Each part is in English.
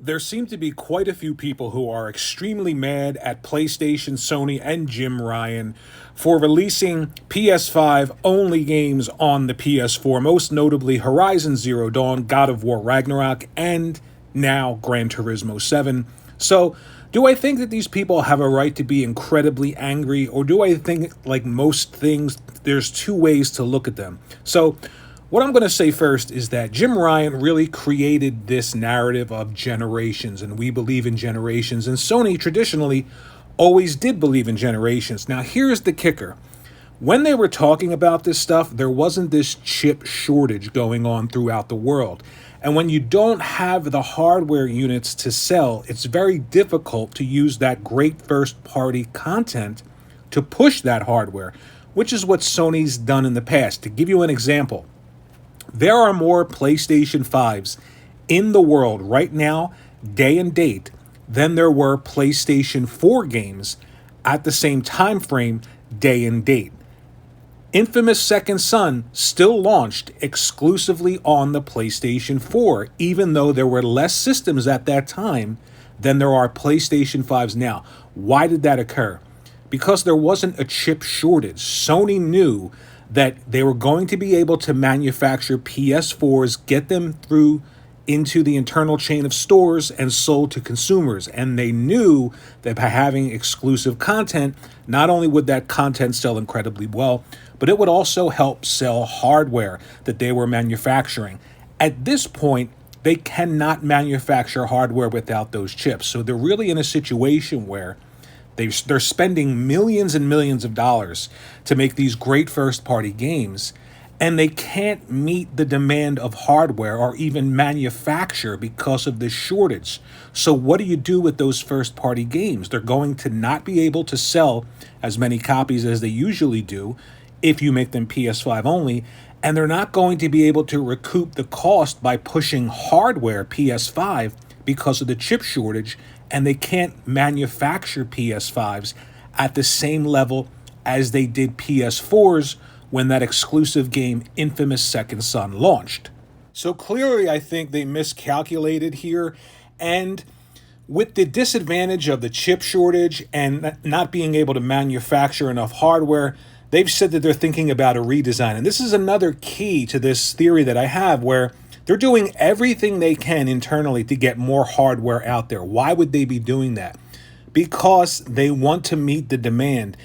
There seem to be quite a few people who are extremely mad at PlayStation, Sony, and Jim Ryan for releasing PS5 only games on the PS4, most notably Horizon Zero Dawn, God of War Ragnarok, and now Gran Turismo 7. So, do I think that these people have a right to be incredibly angry, or do I think, like most things, there's two ways to look at them? So, what I'm going to say first is that Jim Ryan really created this narrative of generations, and we believe in generations, and Sony traditionally always did believe in generations. Now, here's the kicker. When they were talking about this stuff, there wasn't this chip shortage going on throughout the world. And when you don't have the hardware units to sell, it's very difficult to use that great first-party content to push that hardware, which is what Sony's done in the past. To give you an example, there are more PlayStation 5s in the world right now, day and date, than there were PlayStation 4 games at the same time frame, day and date. Infamous Second Son still launched exclusively on the PlayStation 4, even though there were less systems at that time than there are PlayStation 5s now. Why did that occur? Because there wasn't a chip shortage. Sony knew that they were going to be able to manufacture PS4s, get them through into the internal chain of stores and sold to consumers. And they knew that by having exclusive content, not only would that content sell incredibly well, but it would also help sell hardware that they were manufacturing. At this point, they cannot manufacture hardware without those chips. So they're really in a situation where they're spending millions and millions of dollars to make these great first-party games, and they can't meet the demand of hardware or even manufacture because of this shortage. So what do you do with those first-party games? They're going to not be able to sell as many copies as they usually do if you make them PS5 only, and they're not going to be able to recoup the cost by pushing hardware PS5 because of the chip shortage, and they can't manufacture PS5s at the same level as they did PS4s when that exclusive game Infamous Second Son launched. So clearly, I think they miscalculated here, and with the disadvantage of the chip shortage and not being able to manufacture enough hardware, they've said that they're thinking about a redesign. And this is another key to this theory that I have, where they're doing everything they can internally to get more hardware out there. Why would they be doing that? Because they want to meet the demand.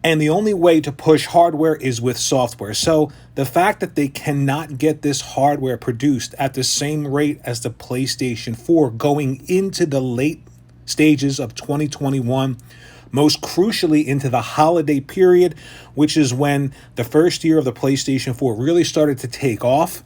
And the only way to push hardware is with software. So the fact that they cannot get this hardware produced at the same rate as the PlayStation 4 going into the late stages of 2021, most crucially into the holiday period, which is when the first year of the PlayStation 4 really started to take off,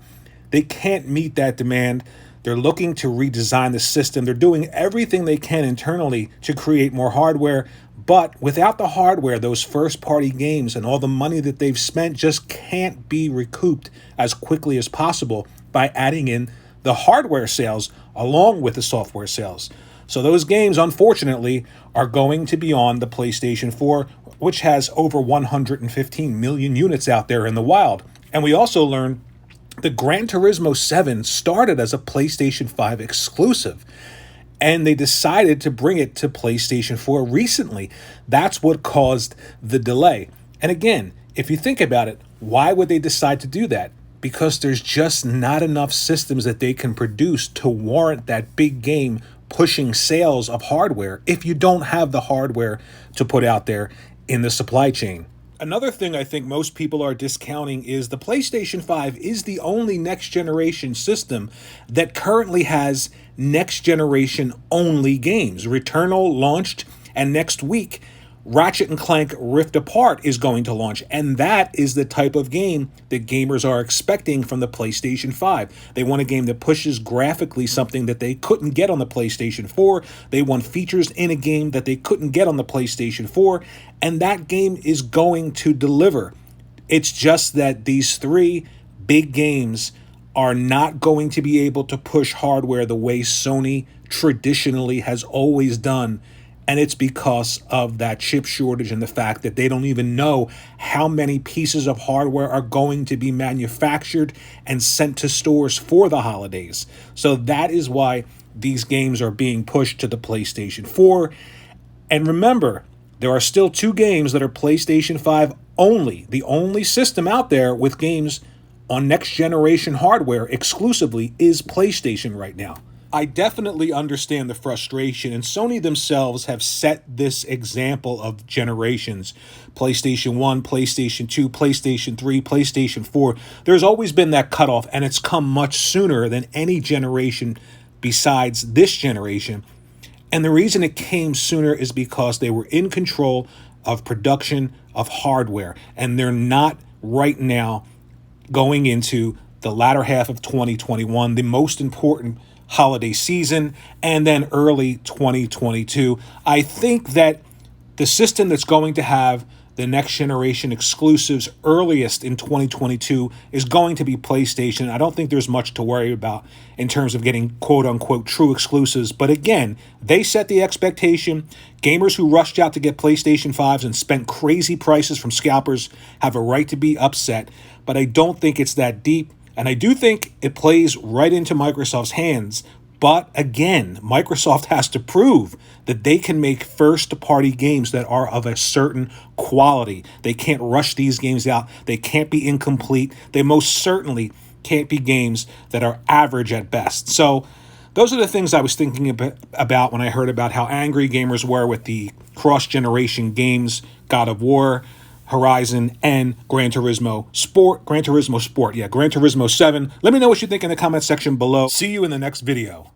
they can't meet that demand. They're looking to redesign the system. They're doing everything they can internally to create more hardware. But without the hardware, those first-party games and all the money that they've spent just can't be recouped as quickly as possible by adding in the hardware sales along with the software sales. So those games, unfortunately, are going to be on the PlayStation 4, which has over 115 million units out there in the wild. And we also learned the Gran Turismo 7 started as a PlayStation 5 exclusive, and they decided to bring it to PlayStation 4 recently. That's what caused the delay. And again, if you think about it, why would they decide to do that? Because there's just not enough systems that they can produce to warrant that big game pushing sales of hardware if you don't have the hardware to put out there in the supply chain. Another thing I think most people are discounting is the PlayStation 5 is the only next generation system that currently has next generation only games. Returnal launched, and next week Ratchet & Clank Rift Apart is going to launch, and that is the type of game that gamers are expecting from the PlayStation 5. They want a game that pushes graphically something that they couldn't get on the PlayStation 4. They want features in a game that they couldn't get on the PlayStation 4, and that game is going to deliver. It's just that these three big games are not going to be able to push hardware the way Sony traditionally has always done. And it's because of that chip shortage and the fact that they don't even know how many pieces of hardware are going to be manufactured and sent to stores for the holidays. So that is why these games are being pushed to the PlayStation 4. And remember, there are still 2 games that are PlayStation 5 only. The only system out there with games on next generation hardware exclusively is PlayStation right now. I definitely understand the frustration, and Sony themselves have set this example of generations. PlayStation 1, PlayStation 2, PlayStation 3, PlayStation 4. There's always been that cutoff, and it's come much sooner than any generation besides this generation. And the reason it came sooner is because they were in control of production of hardware, and they're not right now going into the latter half of 2021, the most important holiday season, and then early 2022. I think that the system that's going to have the next generation exclusives earliest in 2022 is going to be PlayStation. I don't think there's much to worry about in terms of getting quote unquote true exclusives. But again, they set the expectation. Gamers who rushed out to get PlayStation 5s and spent crazy prices from scalpers have a right to be upset. But I don't think it's that deep. And I do think it plays right into Microsoft's hands. But again, Microsoft has to prove that they can make first-party games that are of a certain quality. They can't rush these games out. They can't be incomplete. They most certainly can't be games that are average at best. So those are the things I was thinking about when I heard about how angry gamers were with the cross-generation games, God of War, Horizon, and Gran Turismo Sport. Gran Turismo 7. Let me know what you think in the comment section below. See you in the next video.